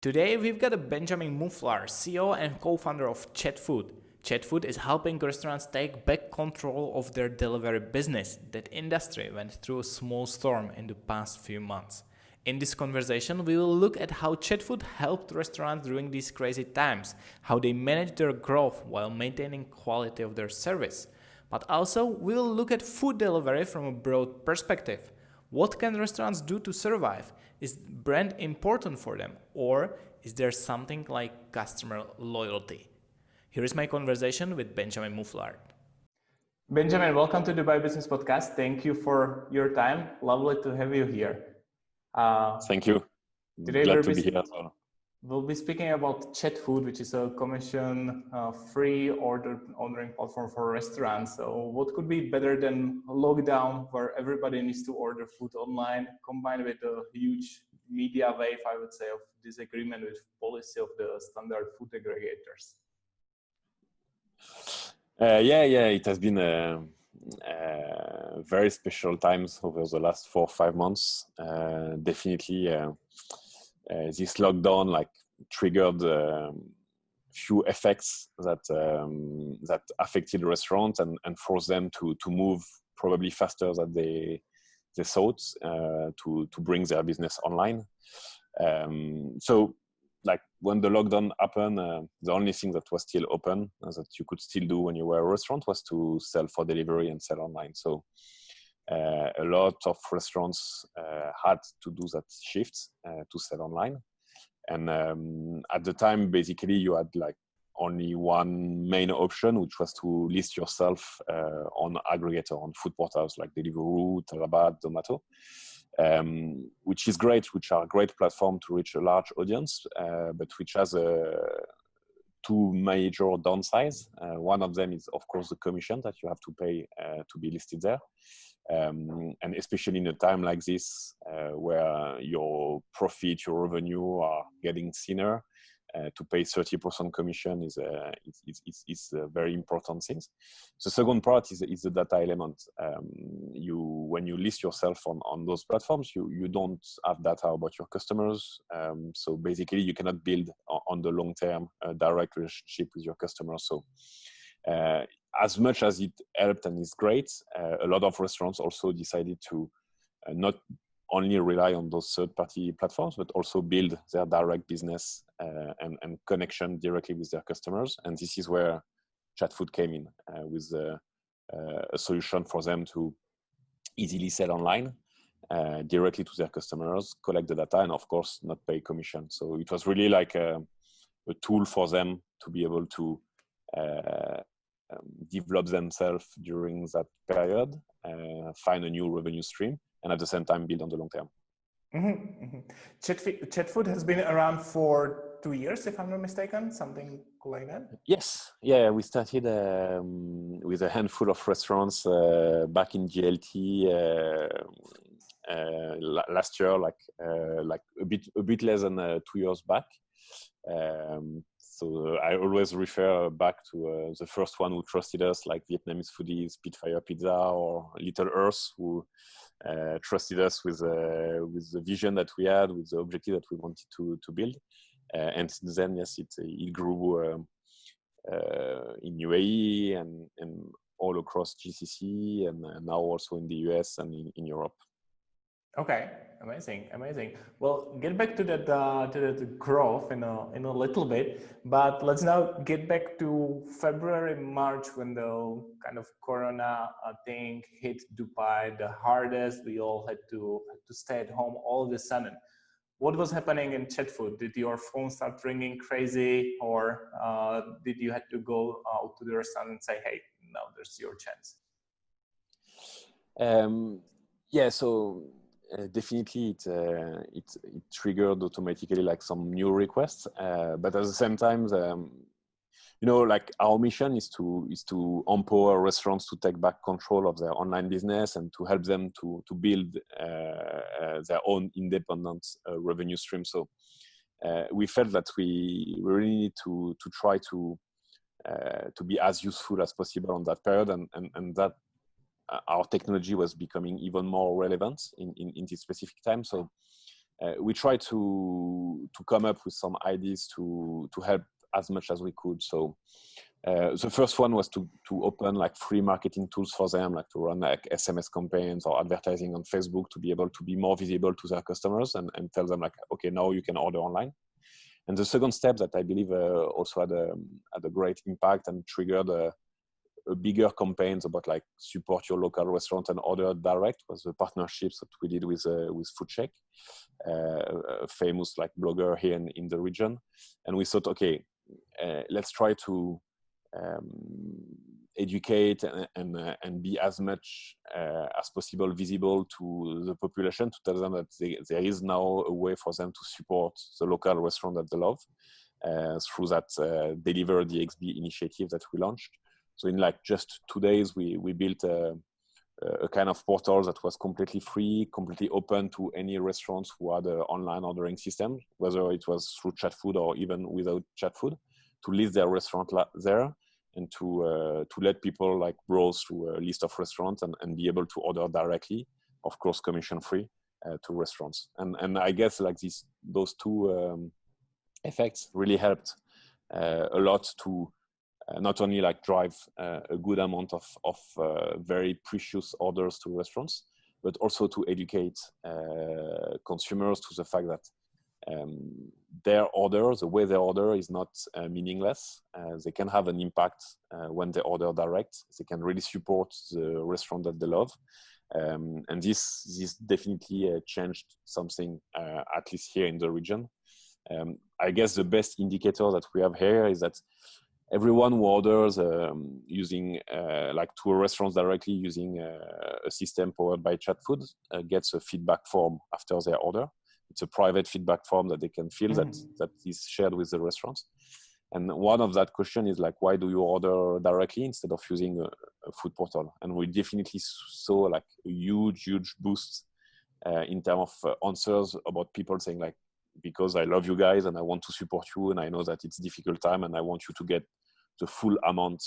Today we've got a Benjamin Mouflard, CEO and co-founder of Chatfood. Chatfood is helping restaurants take back control of their delivery business. That industry went through a small storm in the past few months. In this conversation, we will look at how Chatfood helped restaurants during these crazy times, how they manage their growth while maintaining quality of their service. But also, we will look at food delivery from a broad perspective. What can restaurants do to survive? Is brand important for them? Or is there something like customer loyalty? Here is my conversation with Benjamin Mouflard. Benjamin, welcome to Dubai Business Podcast. Thank you for your time. Lovely to have you here. Thank you. Today Glad to be here as well. We'll be speaking about Chatfood, which is a commission-free ordering platform for restaurants. So what could be better than a lockdown where everybody needs to order food online, combined with a huge media wave, I would say, of disagreement with policy of the standard food aggregators? It has been very special times over the last 4 or 5 months. Definitely, this lockdown triggered few effects that affected restaurants and forced them to move probably faster than they thought to bring their business online. So when the lockdown happened, the only thing that was still open that you could still do when you were a restaurant was to sell for delivery and sell online. So a lot of restaurants had to do that shift to sell online. And at the time, basically, you had only one main option, which was to list yourself on aggregator, on food portals like Deliveroo, Relied, Zomato. Which is great, which are a great platform to reach a large audience, but which has two major downsides. One of them is, of course, the commission that you have to pay to be listed there. And especially in a time like this, where your profit, your revenue are getting thinner, to pay 30% commission is a very important thing. The second part is the data element. When you list yourself on those platforms, you don't have data about your customers. So basically, you cannot build on the long term direct relationship with your customers. So as much as it helped and is great, a lot of restaurants also decided to not only rely on those third-party platforms, but also build their direct business and connection directly with their customers. And this is where Chatfood came in with a solution for them to easily sell online directly to their customers, collect the data, and of course, not pay commission. So it was really like a tool for them to be able to develop themselves during that period, find a new revenue stream, and at the same time build on the long term. Chatfood has been around for 2 years, if I'm not mistaken, something like that? Yes, yeah, we started with a handful of restaurants back in GLT last year, a bit less than 2 years back. So I always refer back to the first one who trusted us, like Vietnamese foodies, Spitfire Pizza, or Little Earth, who trusted us with the vision that we had, with the objective that we wanted to build. And since then, yes, it grew in UAE and all across GCC, and now also in the US and in Europe. Okay, amazing. Well, get back to that growth in a little bit, but let's now get back to February, March, when the kind of Corona thing hit Dubai the hardest. We all had to stay at home all of a sudden. What was happening in Chatfood? Did your phone start ringing crazy, or did you have to go out to the restaurant and say, "Hey, now there's your chance"? So. Definitely, it triggered automatically some new requests, but at the same time, our mission is to empower restaurants to take back control of their online business and to help them to build their own independent revenue stream. So we felt that we really need to try to be as useful as possible on that period, and that our technology was becoming even more relevant in this specific time. So we try to come up with some ideas to help as much as we could. So the first one was to open like free marketing tools for them, like to run like SMS campaigns or advertising on Facebook to be able to be more visible to their customers and tell them like, okay, now you can order online. And the second step that I believe also had a great impact and triggered a bigger campaigns about like support your local restaurant and order direct was the partnerships that we did with FoodCheck, a famous like blogger here in the region. And we thought, okay, let's try to educate and be as much as possible visible to the population, to tell them that there is now a way for them to support the local restaurant that they love through that Deliver DXB initiative that we launched. So in like just 2 days, we built a kind of portal that was completely free, completely open to any restaurants who had an online ordering system, whether it was through Chatfood or even without Chatfood, to list their restaurant there and to let people like browse through a list of restaurants and be able to order directly, of course, commission free to restaurants. And I guess like those two effects really helped a lot to not only like drive a good amount of very precious orders to restaurants, but also to educate consumers to the fact that their order, the way they order is not meaningless. They can have an impact when they order direct. They can really support the restaurant that they love. And this definitely changed something, at least here in the region. I guess the best indicator that we have here is that everyone who orders using like to a restaurant directly using a system powered by Chatfood gets a feedback form after their order. It's a private feedback form that they can fill that is shared with the restaurants. And one of that question is like, why do you order directly instead of using a food portal? And we definitely saw like a huge boost in terms of answers about people saying like, because I love you guys and I want to support you and I know that it's a difficult time and I want you to get the full amount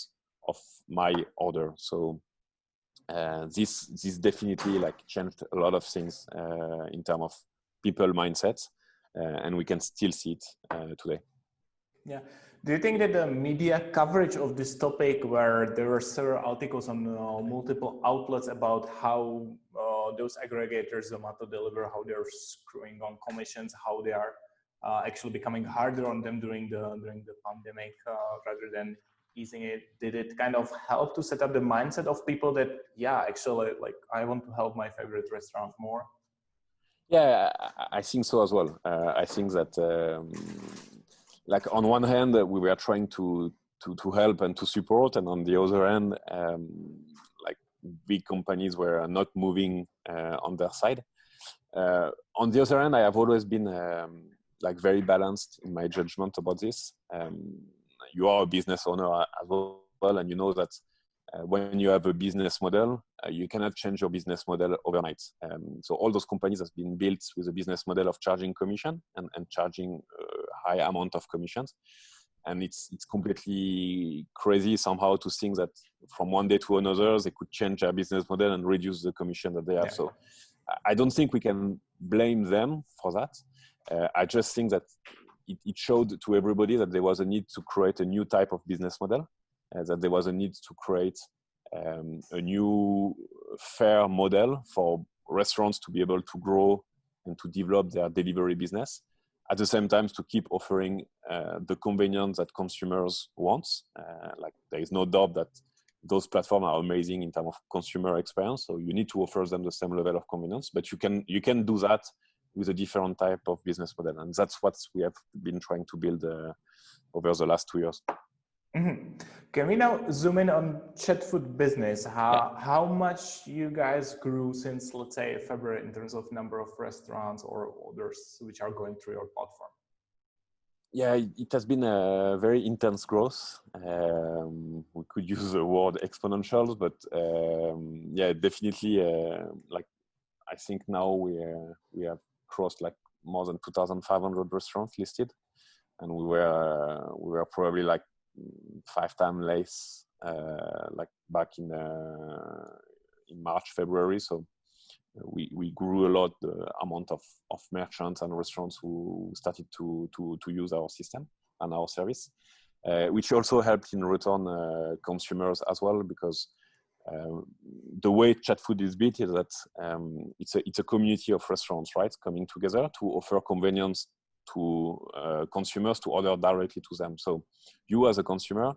of my order. So this definitely like changed a lot of things in terms of people mindset, and we can still see it today. Yeah. Do you think that the media coverage of this topic, where there were several articles on multiple outlets about how those aggregators, Zomato, Deliver, how they're screwing on commissions, how they are actually becoming harder on them during the pandemic rather than easing it, did it kind of help to set up the mindset of people that, yeah, actually, like I want to help my favorite restaurant more? Yeah, I think so as well. I think that like on one hand we were trying to help and to support, and on the other hand like big companies were not moving on their side. On the other hand, I have always been like very balanced in my judgment about this. You are a business owner as well, and you know that when you have a business model, you cannot change your business model overnight. So all those companies have been built with a business model of charging commission and charging a high amount of commissions. And it's completely crazy somehow to think that from one day to another, they could change their business model and reduce the commission that they have. Yeah. So I don't think we can blame them for that. I just think that it showed to everybody that there was a need to create a new type of business model, that there was a need to create a new fair model for restaurants to be able to grow and to develop their delivery business. At the same time, to keep offering the convenience that consumers want. Like there is no doubt that those platforms are amazing in terms of consumer experience. So you need to offer them the same level of convenience, but you can do that with a different type of business model. And that's what we have been trying to build over the last 2 years. Mm-hmm. Can we now zoom in on Chatfood business? How much you guys grew since, let's say, February in terms of number of restaurants or orders which are going through your platform? Yeah, it has been a very intense growth. We could use the word exponential, but yeah, definitely. Like I think now we have crossed like more than 2,500 restaurants listed, and we were probably like 5 times less like back in March, February. So we grew a lot the amount of merchants and restaurants who started to use our system and our service, which also helped in return consumers as well, because the way Chatfood is built is that it's a community of restaurants, right, coming together to offer convenience to consumers to order directly to them. So you as a consumer,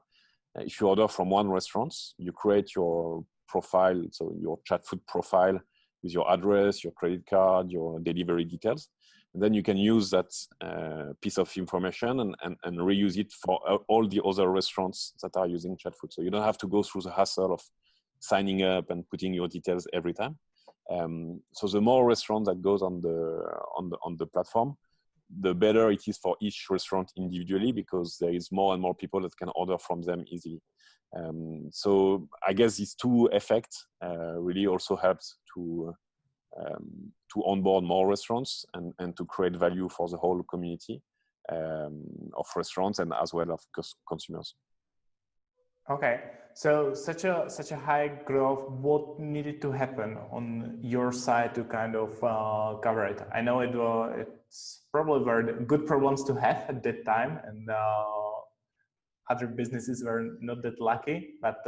if you order from one restaurant, you create your profile, so your Chatfood profile with your address, your credit card, your delivery details. And then you can use that piece of information and reuse it for all the other restaurants that are using Chatfood. So you don't have to go through the hassle of signing up and putting your details every time. So the more restaurants that goes on the platform, the better it is for each restaurant individually, because there is more and more people that can order from them easily. So I guess these two effects really also helped to onboard more restaurants and to create value for the whole community of restaurants and as well of consumers. Okay, so such a high growth, what needed to happen on your side to kind of cover it? I know it's probably very good problems to have at that time, and other businesses were not that lucky, but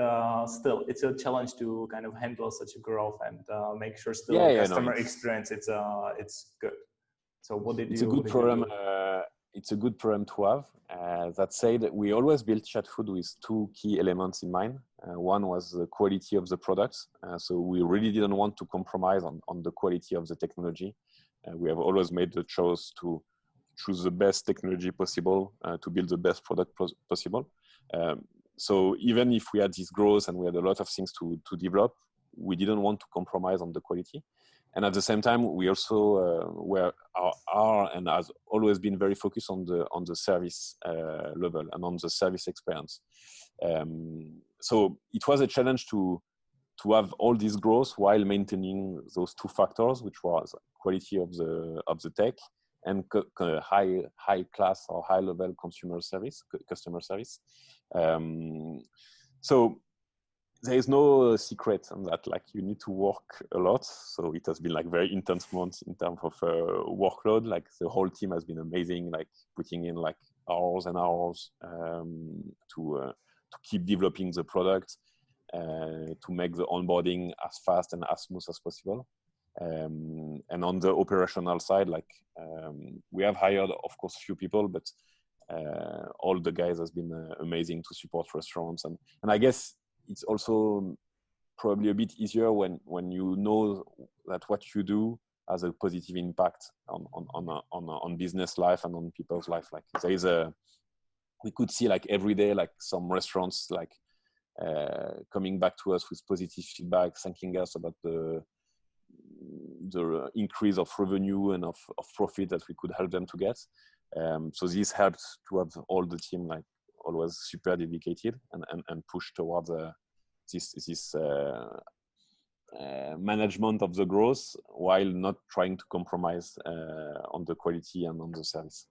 still, it's a challenge to kind of handle such a growth and make sure still customer experience it's good. So what did it's you? A good problem. It's a good problem to have. That said, we always built Chatfood with two key elements in mind. One was the quality of the products. So we really didn't want to compromise on the quality of the technology. We have always made the choice to choose the best technology possible to build the best product possible. So even if we had this growth and we had a lot of things to develop, we didn't want to compromise on the quality. And at the same time, we also are and has always been very focused on the service level and on the service experience. So it was a challenge to have all this growth while maintaining those two factors, which was quality of the tech and high class or high level customer service. So there is no secret on that. Like, you need to work a lot. So it has been like very intense months in terms of workload. Like, the whole team has been amazing, like putting in like hours and hours to keep developing the product, to make the onboarding as fast and as smooth as possible. And on the operational side, like we have hired, of course, few people, but all the guys has been amazing to support restaurants. And I guess it's also probably a bit easier when you know that what you do has a positive impact on business life and on people's life. Like, we could see like every day, like some restaurants like coming back to us with positive feedback, thanking us about the increase of revenue and of profit that we could help them to get. So this helped to have all the team like always super dedicated and push towards this management of the growth while not trying to compromise on the quality and on the service.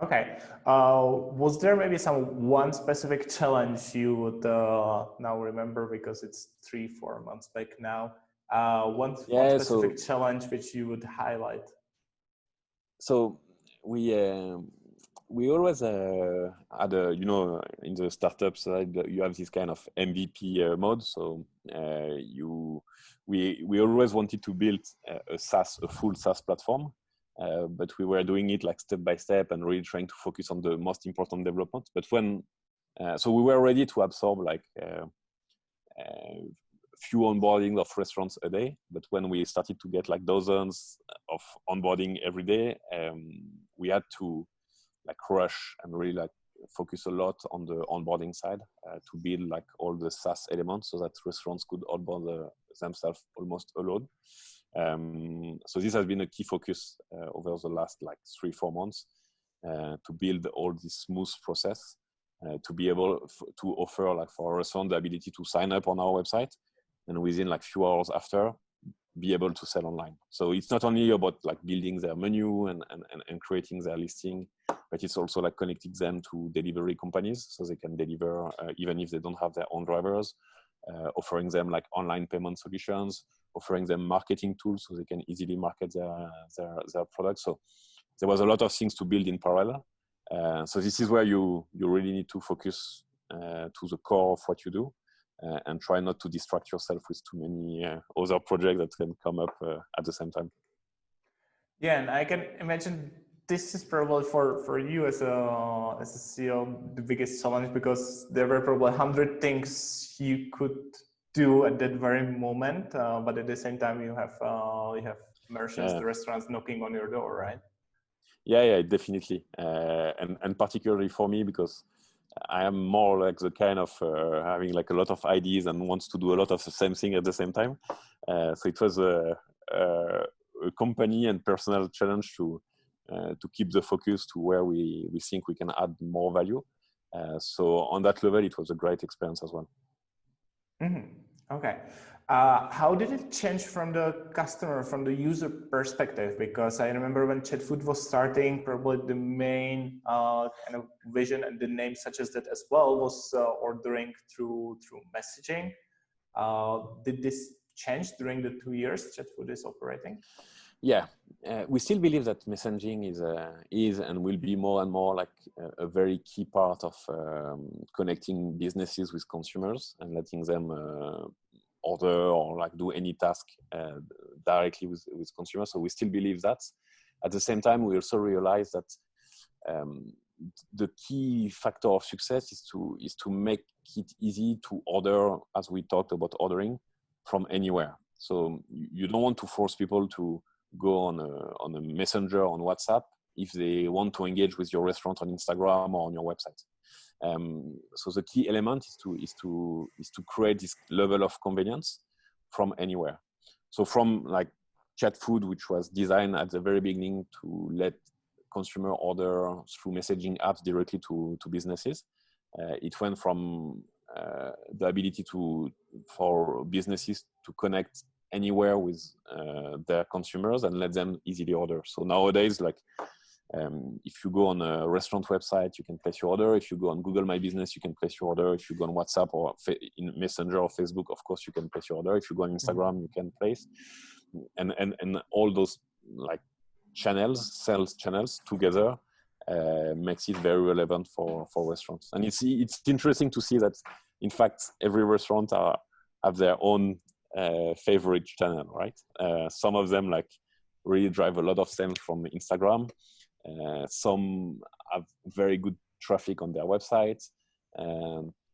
Okay. Was there maybe one specific challenge you would now remember, because it's 3-4 months back now? One specific challenge which you would highlight? So we always had in the startup side, you have this kind of MVP mode. So we always wanted to build a full SaaS platform, but we were doing it like step by step and really trying to focus on the most important development. But so we were ready to absorb like few onboarding of restaurants a day, but when we started to get like dozens of onboarding every day, we had to like rush and really like focus a lot on the onboarding side to build like all the SaaS elements so that restaurants could onboard themselves almost alone. So this has been a key focus over the last like 3-4 months to build all this smooth process to be able to offer like for a restaurant the ability to sign up on our website and within like few hours after be able to sell online. So it's not only about like building their menu and creating their listing, but it's also like connecting them to delivery companies so they can deliver even if they don't have their own drivers, offering them like online payment solutions, offering them marketing tools so they can easily market their products. So there was a lot of things to build in parallel. So this is where you really need to focus to the core of what you do, and try not to distract yourself with too many other projects that can come up at the same time. Yeah, and I can imagine this is probably for you as a CEO the biggest challenge, because there were probably 100 things you could do at that very moment, but at the same time you have merchants, the restaurants knocking on your door, right? Yeah, definitely, and particularly for me, because I am more like the kind of having like a lot of ideas and wants to do a lot of the same thing at the same time. So it was a company and personal challenge to keep the focus to where we think we can add more value. So on that level, it was a great experience as well. Mm-hmm. Okay. How did it change from the customer, from the user perspective? Because I remember when Chatfood was starting, probably the main kind of vision, and the name suggests that as well, was ordering through messaging. Did this change during the 2 years Chatfood is operating? Yeah, we still believe that messaging is and will be more and more like a very key part of connecting businesses with consumers and letting them order or like do any task directly with consumers. So we still believe that. At the same time, we also realize that the key factor of success is to make it easy to order, as we talked about ordering, from anywhere. So you don't want to force people to go on a messenger on WhatsApp if they want to engage with your restaurant on Instagram or on your website. So the key element is to create this level of convenience from anywhere. So from like Chatfood, which was designed at the very beginning to let consumer order through messaging apps directly to businesses, it went from the ability for businesses to connect anywhere with their consumers and let them easily order. So nowadays, like if you go on a restaurant website, you can place your order. If you go on Google My Business, you can place your order. If you go on WhatsApp or in Messenger or Facebook, of course, you can place your order. If you go on Instagram, you can place. And all those like sales channels together makes it very relevant for restaurants. And it's interesting to see that, in fact, every restaurant have their own favorite channel, right? Some of them like really drive a lot of sales from Instagram. Some have very good traffic on their website.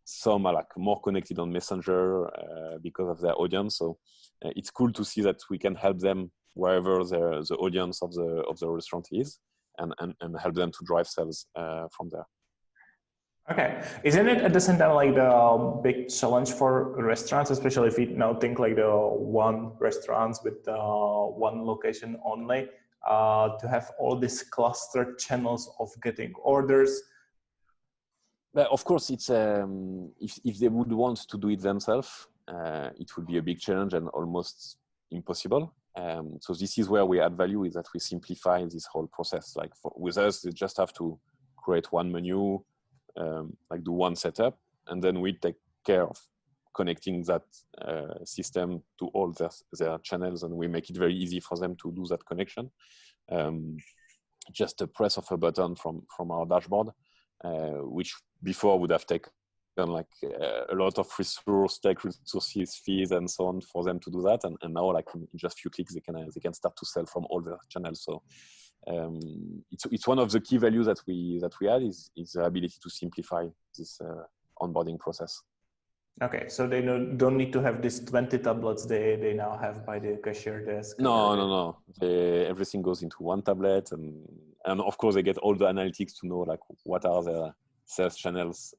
Some are like more connected on Messenger because of their audience. So it's cool to see that we can help them wherever the audience of the restaurant is, and help them to drive sales from there. Okay, isn't it at the same time like the big challenge for restaurants, especially if you now think like the one restaurants with one location only, to have all these clustered channels of getting orders? But of course, it's if they would want to do it themselves, it would be a big challenge and almost impossible. So this is where we add value, is that we simplify this whole process. Like with us, they just have to create one menu, like do one setup, and then we take care of connecting that system to all their channels, and we make it very easy for them to do that connection. Just a press of a button from our dashboard, which before would have taken like a lot of resources, fees, and so on for them to do that, and now like in just a few clicks they can start to sell from all their channels. So it's one of the key values that we add is the ability to simplify this onboarding process. Okay, so they don't need to have these 20 tablets they now have by the cashier desk. No. Everything goes into one tablet, and of course they get all the analytics to know like what are their sales channels,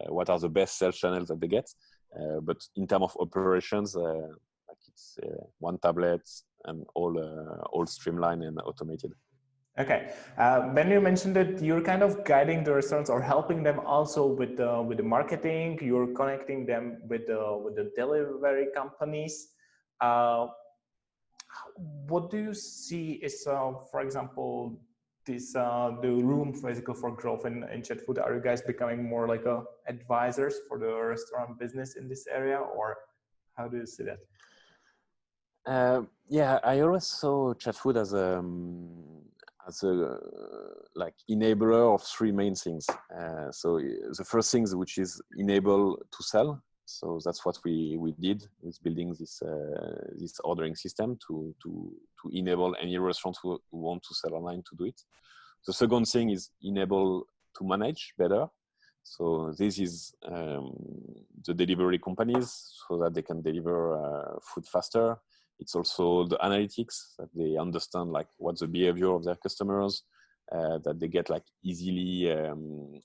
what are the best sales channels that they get. But in terms of operations, like it's one tablet and all streamlined and automated. Okay, when you mentioned that you're kind of guiding the restaurants or helping them also with the marketing, you're connecting them with the delivery companies. What do you see is, for example, the room for growth in Chatfood? Are you guys becoming more like advisors for the restaurant business in this area, or how do you see that? Yeah, I always saw Chatfood as a like enabler of three main things. So the first thing, which is enable to sell. So that's what we did with building this ordering system to enable any restaurant who want to sell online to do it. The second thing is enable to manage better. So this is the delivery companies so that they can deliver food faster. It's also the analytics that they understand like what's the behavior of their customers, that they get like easily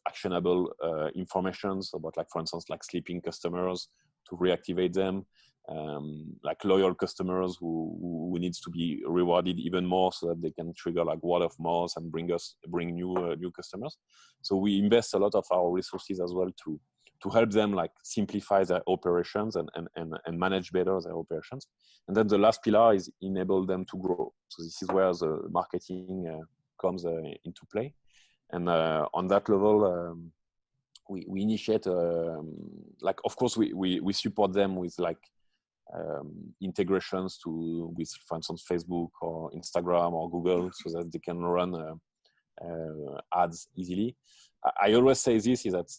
actionable informations about like, for instance, like sleeping customers to reactivate them, like loyal customers who needs to be rewarded even more so that they can trigger like word of mouth and bring new customers. So we invest a lot of our resources as well to help them like simplify their operations and manage better their operations. And then the last pillar is enable them to grow. So this is where the marketing comes into play. And on that level, we initiate like, of course, we support them with like integrations with, for instance, Facebook or Instagram or Google, so that they can run ads easily. I always say this is that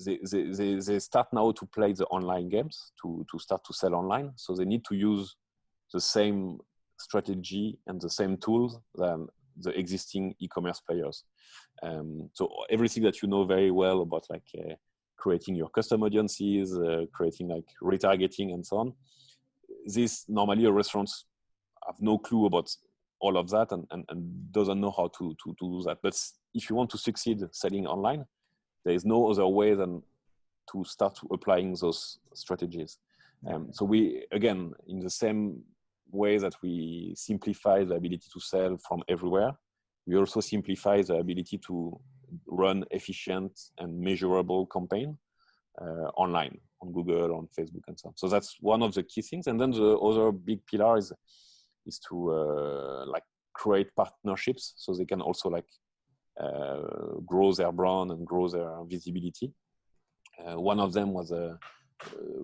they start now to play the online games to start to sell online. So they need to use the same strategy and the same tools than the existing e-commerce players. So everything that you know very well about like creating your custom audiences, creating like retargeting and so on. This normally a restaurants have no clue about all of that and doesn't know how to do that. But if you want to succeed selling online, there is no other way than to start applying those strategies. So we, again, in the same way that we simplify the ability to sell from everywhere, we also simplify the ability to run efficient and measurable campaign online, on Google, on Facebook, and so on. So that's one of the key things. And then the other big pillar is to like create partnerships so they can also like grow their brand and grow their visibility. One of them was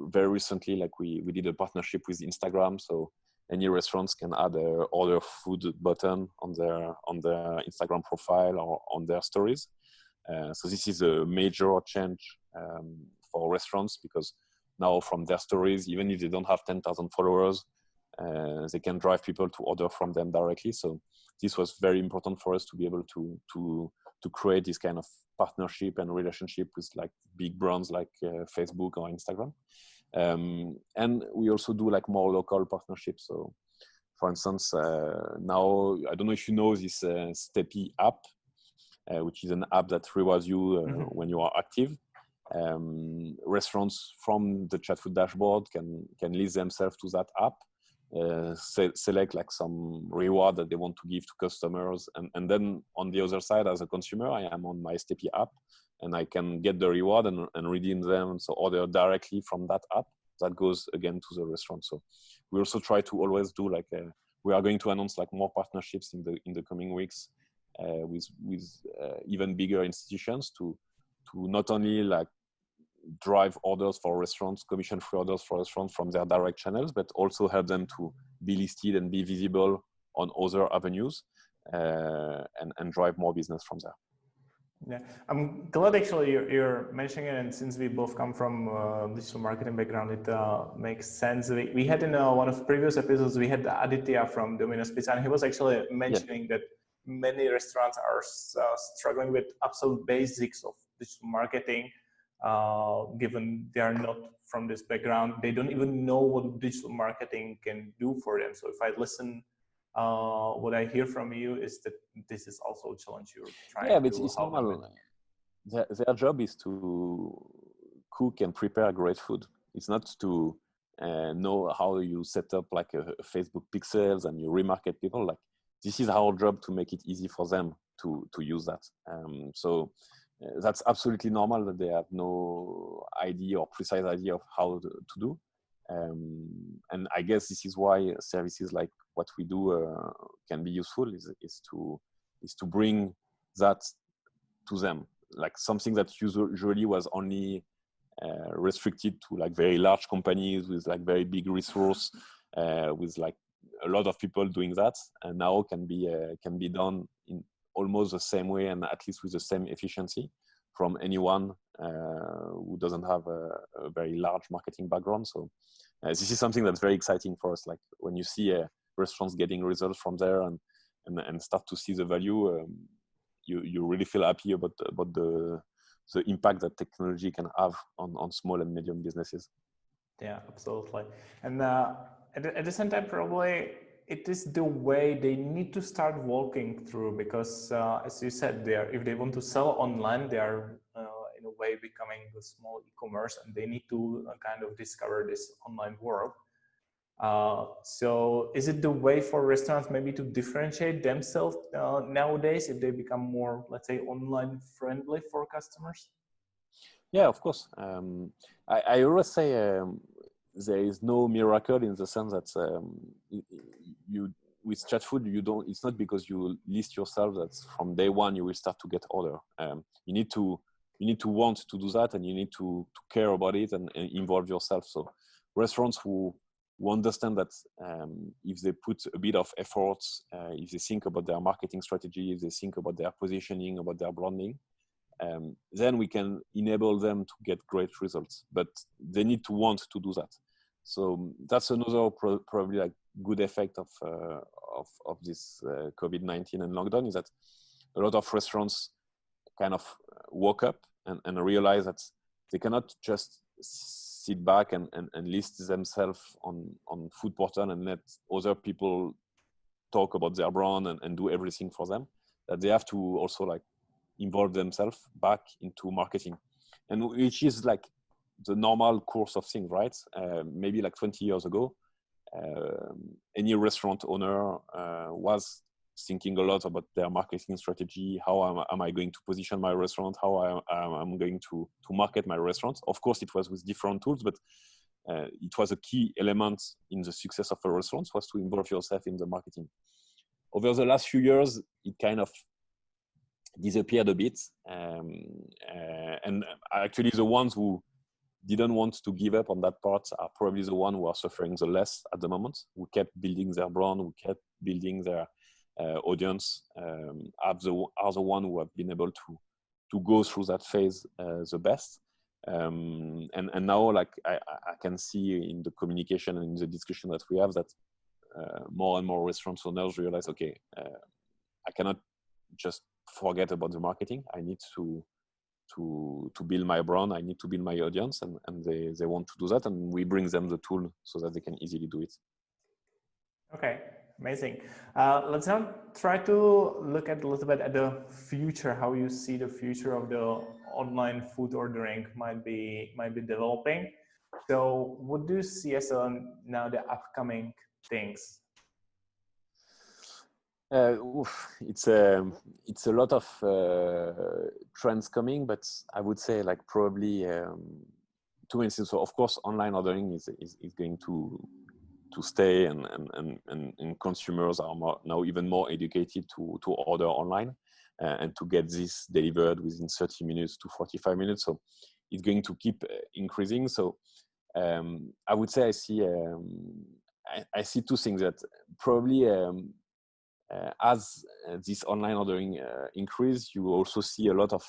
very recently, like we did a partnership with Instagram. So any restaurants can add a order food button on their Instagram profile or on their stories. So this is a major change for restaurants, because now from their stories, even if they don't have 10,000 followers, they can drive people to order from them directly. So this was very important for us to be able to create this kind of partnership and relationship with like big brands like Facebook or Instagram. And we also do like more local partnerships. So for instance, now, I don't know if you know this Steppy app, which is an app that rewards you when you are active. Restaurants from the Chatfood dashboard can list themselves to that app, select like some reward that they want to give to customers, and then on the other side, as a consumer, I am on my Steppy app and I can get the reward and redeem them, so order directly from that app that goes again to the restaurant. So we also try to always do like we are going to announce like more partnerships in the coming weeks with even bigger institutions to not only like drive orders for restaurants, commission-free orders for restaurants from their direct channels, but also help them to be listed and be visible on other avenues and drive more business from there. Yeah, I'm glad actually you're mentioning it, and since we both come from digital marketing background, it makes sense. We had in one of the previous episodes, we had Aditya from Domino's Pizza, and he was actually mentioning that many restaurants are struggling with absolute basics of digital marketing. Given they are not from this background, they don't even know what digital marketing can do for them. So if I listen, what I hear from you is that this is also a challenge you're trying but to it's help normal. Their job is to cook and prepare great food. It's not to know how you set up like a Facebook pixels and you remarket people. Like, this is our job to make it easy for them to use that. So that's absolutely normal that they have no idea or precise idea of how to do. And I guess this is why services like what we do can be useful, is to bring that to them, like something that usually was only restricted to like very large companies with like very big resource, with like a lot of people doing that, and now can be done in almost the same way and at least with the same efficiency from anyone who doesn't have a very large marketing background. So this is something that's very exciting for us. Like when you see restaurants getting results from there and start to see the value, you really feel happy about the impact that technology can have on small and medium businesses. Yeah, absolutely. And at the same time, probably it is the way they need to start walking through, because as you said, if they want to sell online, they are in a way becoming a small e-commerce, and they need to kind of discover this online world. So is it the way for restaurants maybe to differentiate themselves nowadays if they become more, let's say, online friendly for customers? Yeah, of course. I always say there is no miracle in the sense that you with Chatfood it's not because you list yourself that from day one you will start to get order. You need to want to do that, and you need to care about it and involve yourself. So restaurants who understand that if they put a bit of effort, if they think about their marketing strategy, if they think about their positioning, about their branding, then we can enable them to get great results. But they need to want to do that. So that's another probably like good effect of this COVID-19 and lockdown, is that a lot of restaurants kind of woke up and realize that they cannot just sit back and list themselves on food portal and let other people talk about their brand and do everything for them. That they have to also like involve themselves back into marketing, and which is like the normal course of things, right? Maybe like 20 years ago, any restaurant owner was thinking a lot about their marketing strategy. How am I going to position my restaurant? How I'm going to market my restaurant? Of course, it was with different tools, but it was a key element in the success of a restaurant, was to involve yourself in the marketing. Over the last few years, it kind of disappeared a bit, and actually the ones who didn't want to give up on that part are probably the ones who are suffering the less at the moment, who kept building their brand, who kept building their audience, are the ones who have been able to go through that phase the best. And now, like I can see in the communication and in the discussion that we have, that more and more restaurant owners realize, okay, I cannot just forget about the marketing. I need to build my brand. I need to build my audience, and they want to do that, and we bring them the tool so that they can easily do it. Okay, amazing. Let's now try to look at a little bit at the future, how you see the future of the online food ordering might be developing. So what do you see as now the upcoming things? It's a lot of trends coming, but I would say like probably two instances. So of course, online ordering is going to stay, and consumers are now even more educated to order online and to get this delivered within 30 minutes to 45 minutes. So it's going to keep increasing. So I would say I see two things that probably. As this online ordering increase, you also see a lot of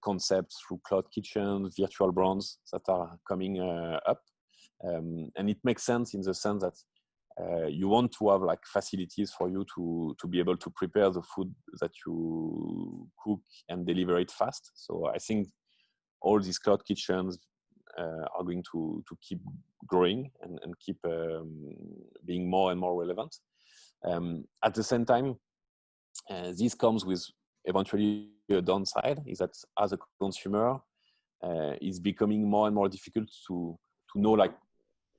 concepts through cloud kitchens, virtual brands that are coming up, and it makes sense in the sense that you want to have like facilities for you to be able to prepare the food that you cook and deliver it fast. So I think all these cloud kitchens are going to keep growing and keep being more and more relevant. At the same time, this comes with eventually a downside, is that as a consumer, it's becoming more and more difficult to know like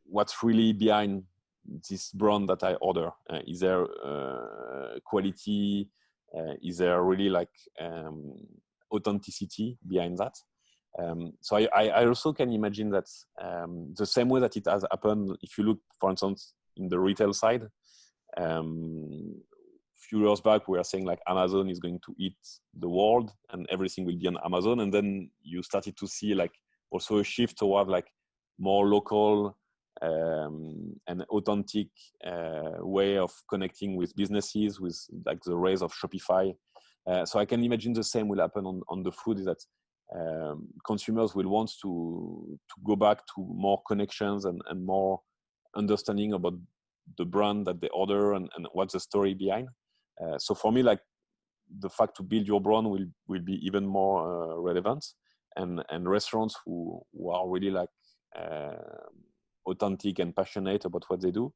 what's really behind this brand that I order. Is there quality? Is there really like authenticity behind that? So I also can imagine that the same way that it has happened, if you look, for instance, in the retail side, few years back we were saying like Amazon is going to eat the world and everything will be on Amazon, and then you started to see like also a shift toward like more local and authentic way of connecting with businesses, with like the rise of Shopify. So I can imagine the same will happen on the food, is that consumers will want to go back to more connections and more understanding about the brand that they order and what's the story behind. So for me, like the fact to build your brand will be even more relevant, and restaurants who are really like authentic and passionate about what they do,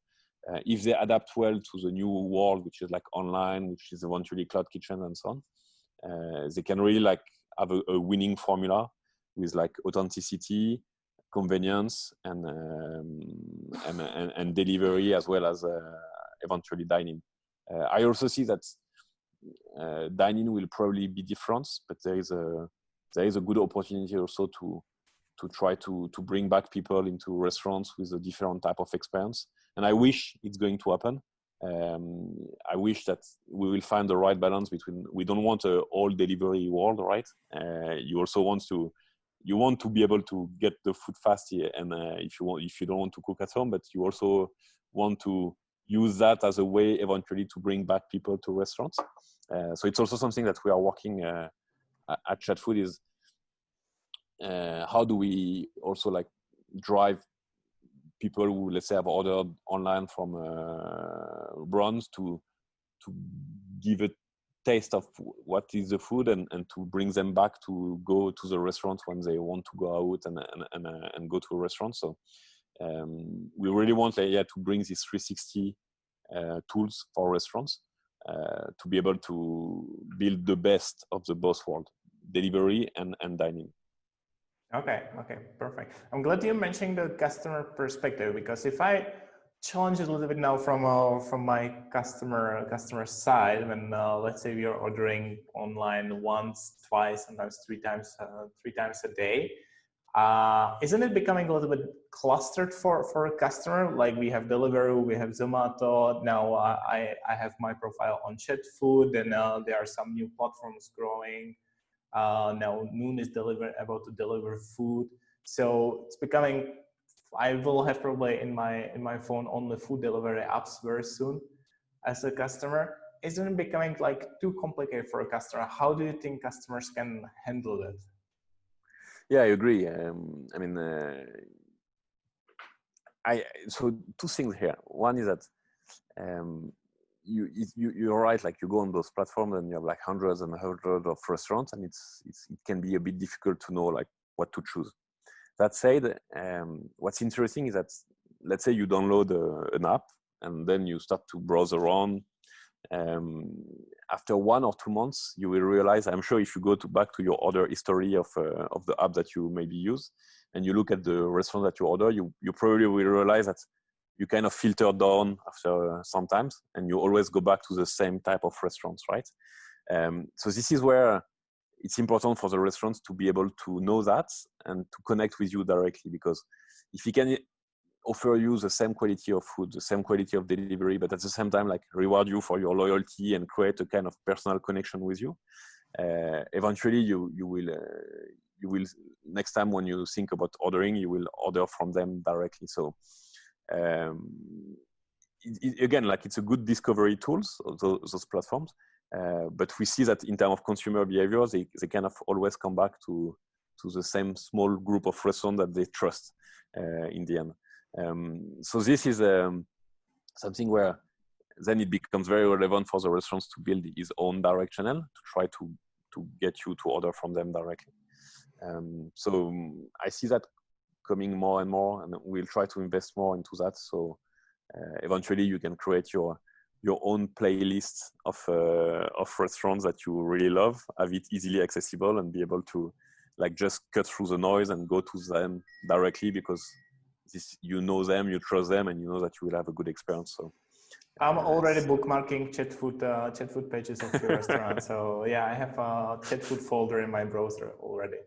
if they adapt well to the new world, which is like online, which is eventually cloud kitchen and so on, they can really like have a winning formula with like authenticity, convenience, and delivery, as well as eventually dining. I also see that dining will probably be different, but there is a good opportunity also to try to bring back people into restaurants with a different type of experience. And I wish it's going to happen. I wish that we will find the right balance between, we don't want a all delivery world, right? You also want to be able to get the food fast here, and if you don't want to cook at home, but you also want to use that as a way eventually to bring back people to restaurants. So it's also something that we are working at Chatfood, is how do we also like drive people who, let's say, have ordered online from brands to give a taste of what is the food, and to bring them back to go to the restaurant when they want to go out and go to a restaurant. So we really want to bring these 360 tools for restaurants to be able to build the best of the both world, delivery and dining. Okay, perfect. I'm glad you mentioned the customer perspective, because if I challenge it a little bit now from my customer side, when let's say we are ordering online once, twice, sometimes three times a day, isn't it becoming a little bit clustered for a customer? Like we have Deliveroo, we have Zomato. Now I have my profile on Chatfood, and there are some new platforms growing. Now Noon is about to deliver food, so it's becoming. I will have probably in my phone only food delivery apps very soon. As a customer, isn't it becoming like too complicated for a customer? How do you think customers can handle it? Yeah, I agree. So two things here. One is that you're right. Like you go on those platforms and you have like hundreds and hundreds of restaurants, and it can be a bit difficult to know like what to choose. That said, what's interesting is that, let's say you download an app and then you start to browse around. After 1 or 2 months, you will realize, I'm sure if you go back to your order history of the app that you maybe use, and you look at the restaurant that you order, you probably will realize that you kind of filter down after sometimes, and you always go back to the same type of restaurants, right? So this is where it's important for the restaurants to be able to know that and to connect with you directly, because if you can offer you the same quality of food, the same quality of delivery, but at the same time like reward you for your loyalty and create a kind of personal connection with you, eventually you will next time when you think about ordering, you will order from them directly. So again, like it's a good discovery tools, those platforms, but we see that in terms of consumer behavior, they kind of always come back to the same small group of restaurants that they trust in the end. So this is something where then it becomes very relevant for the restaurants to build his own direct channel to try to get you to order from them directly. So I see that coming more and more, and we'll try to invest more into that. So eventually you can create your own playlist of restaurants that you really love, have it easily accessible, and be able to like just cut through the noise and go to them directly, because you know them, you trust them, and you know that you will have a good experience. So I'm already bookmarking Chatfood pages of your restaurant. So yeah, I have a Chatfood folder in my browser already.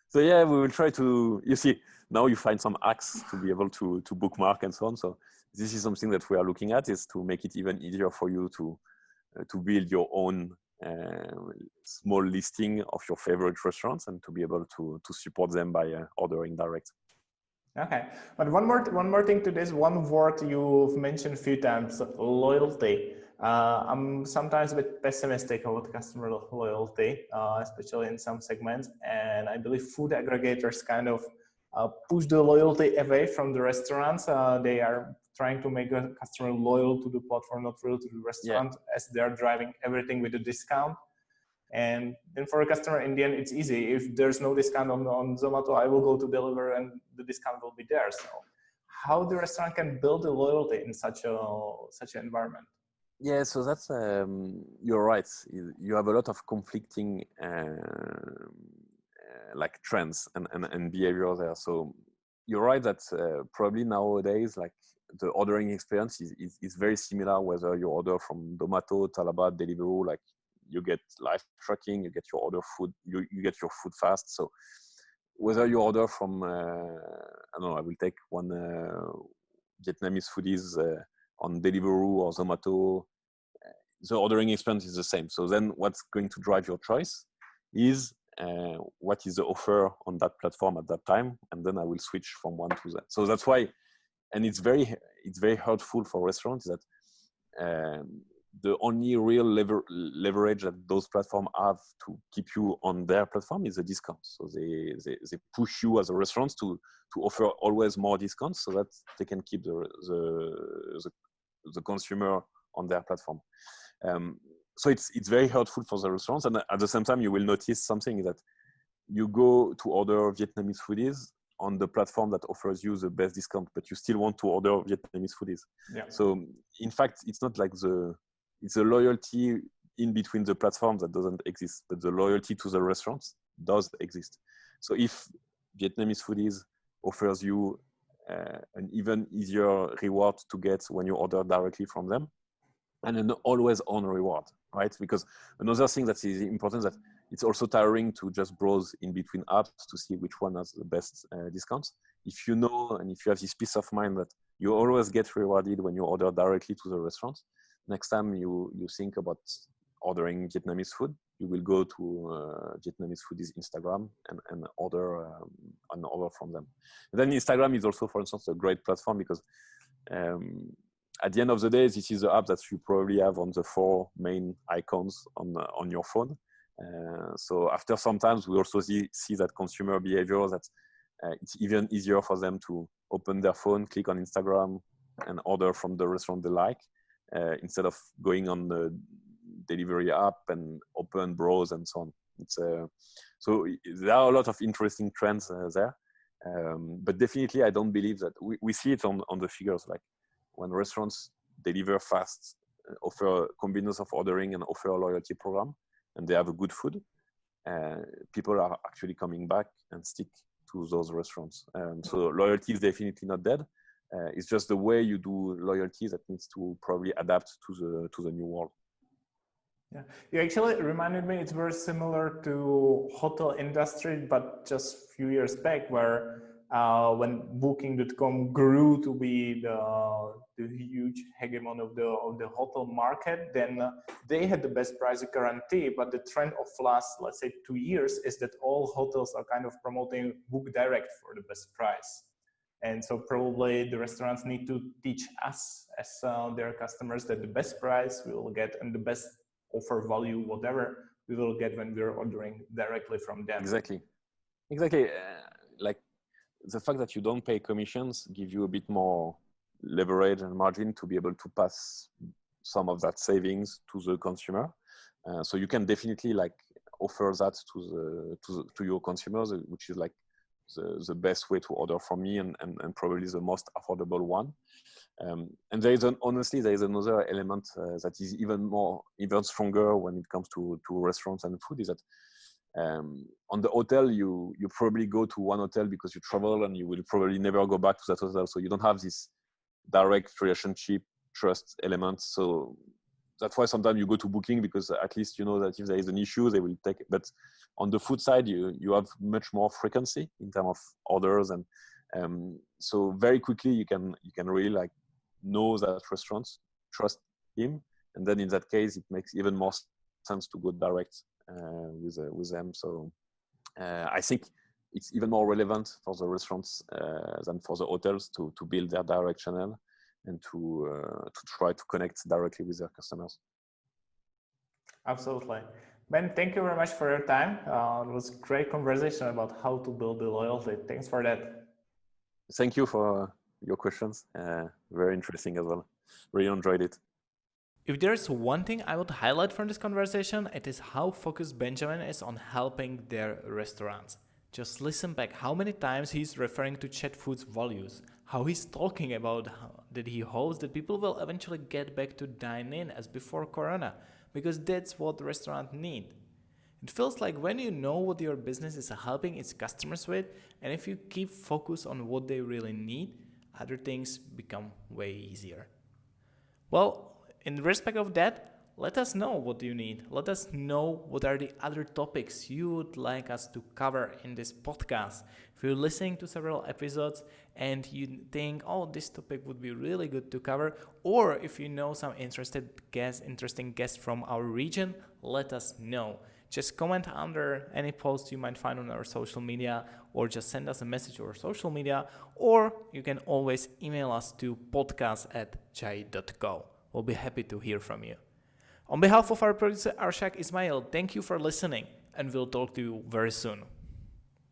So yeah, we will try to, you see, now you find some hacks to be able to bookmark and so on. So this is something that we are looking at, is to make it even easier for you to build your own small listing of your favorite restaurants and to be able to support them by ordering direct. Okay, but one more thing to this. One word you've mentioned a few times: loyalty. I'm sometimes a bit pessimistic about customer loyalty, especially in some segments, and I believe food aggregators kind of push the loyalty away from the restaurants. They are trying to make a customer loyal to the platform, not loyal to the restaurant, as they're driving everything with a discount. And then for a customer, in the end, it's easy. If there's no discount on Zomato, I will go to deliver and the discount will be there. So how the restaurant can build a loyalty in such an environment? Yeah, so that's you're right. You have a lot of conflicting like trends and behavior there. So you're right that probably nowadays, like the ordering experience is very similar whether you order from Zomato, Talabat, Deliveroo, like you get live tracking, you get your order food, you get your food fast. So whether you order from, I don't know, I will take one Vietnamese foodies on Deliveroo or Zomato, the ordering experience is the same. So then what's going to drive your choice is what is the offer on that platform at that time, and then I will switch from one to that. So that's why, and it's very hurtful for restaurants that the only real leverage that those platforms have to keep you on their platform is a discount. So they push you as a restaurant to offer always more discounts so that they can keep the consumer on their platform. So it's very hurtful for the restaurants, and at the same time you will notice something that you go to order Vietnamese foodies on the platform that offers you the best discount, but you still want to order Vietnamese foodies. Yeah. So in fact, it's not like it's a loyalty in between the platforms that doesn't exist, but the loyalty to the restaurants does exist. So if Vietnamese foodies offers you an even easier reward to get when you order directly from them, and an always on reward, right? Because another thing that is important that it's also tiring to just browse in between apps to see which one has the best discounts. If you know, and if you have this peace of mind that you always get rewarded when you order directly to the restaurant, next time you think about ordering Vietnamese food, you will go to Vietnamese Foodies Instagram and order from them. And then Instagram is also, for instance, a great platform because at the end of the day, this is the app that you probably have on the 4 main icons on your phone. So after sometimes we also see that consumer behavior that it's even easier for them to open their phone, click on Instagram, and order from the restaurant they like instead of going on the delivery app and open, browse, and so on. So there are a lot of interesting trends there, but definitely I don't believe that we see it on the figures, like when restaurants deliver fast, offer convenience of ordering and offer a loyalty program, and they have a good food, people are actually coming back and stick to those restaurants. So loyalty is definitely not dead. It's just the way you do loyalty that needs to probably adapt to the new world. Yeah, you actually reminded me. It's very similar to hotel industry, but just a few years back, where when Booking.com grew to be the huge hegemon of the hotel market, then they had the best price guarantee. But the trend of last, let's say, 2 years is that all hotels are kind of promoting Book Direct for the best price. And so probably the restaurants need to teach us as their customers that the best price we will get and the best offer value, whatever we will get when we're ordering directly from them. Exactly. Like the fact that you don't pay commissions give you a bit more leverage and margin to be able to pass some of that savings to the consumer. So you can definitely like offer that to your consumers, which is like the best way to order from me and probably the most affordable one. And honestly, there is another element that is even stronger when it comes to restaurants and food, is that on the hotel, you probably go to one hotel because you travel and you will probably never go back to that hotel. So you don't have this direct relationship, trust element. So that's why sometimes you go to Booking, because at least you know that if there is an issue, they will take it. But on the food side, you have much more frequency in terms of orders, and so very quickly you can really like know that restaurants trust him, and then in that case it makes even more sense to go direct with them. So I think it's even more relevant for the restaurants than for the hotels to build their direct channel and to try to connect directly with their customers. Absolutely. Ben, thank you very much for your time. It was a great conversation about how to build the loyalty. Thanks for that. Thank you for your questions. Very interesting as well. Really enjoyed it. If there's one thing I would highlight from this conversation, it is how focused Benjamin is on helping their restaurants. Just listen back how many times he's referring to Chatfood's values, how he's talking about that he hopes that people will eventually get back to dine-in as before Corona, because that's what the restaurant need. It feels like when you know what your business is helping its customers with, and if you keep focus on what they really need, other things become way easier. Well, in respect of that, let us know what you need. Let us know what are the other topics you would like us to cover in this podcast. If you're listening to several episodes and you think, oh, this topic would be really good to cover, or if you know some interesting guests from our region, let us know. Just comment under any post you might find on our social media, or just send us a message on our social media, or you can always email us to podcast@chai.co. We'll be happy to hear from you. On behalf of our producer Arshak Ismail, thank you for listening, and we'll talk to you very soon.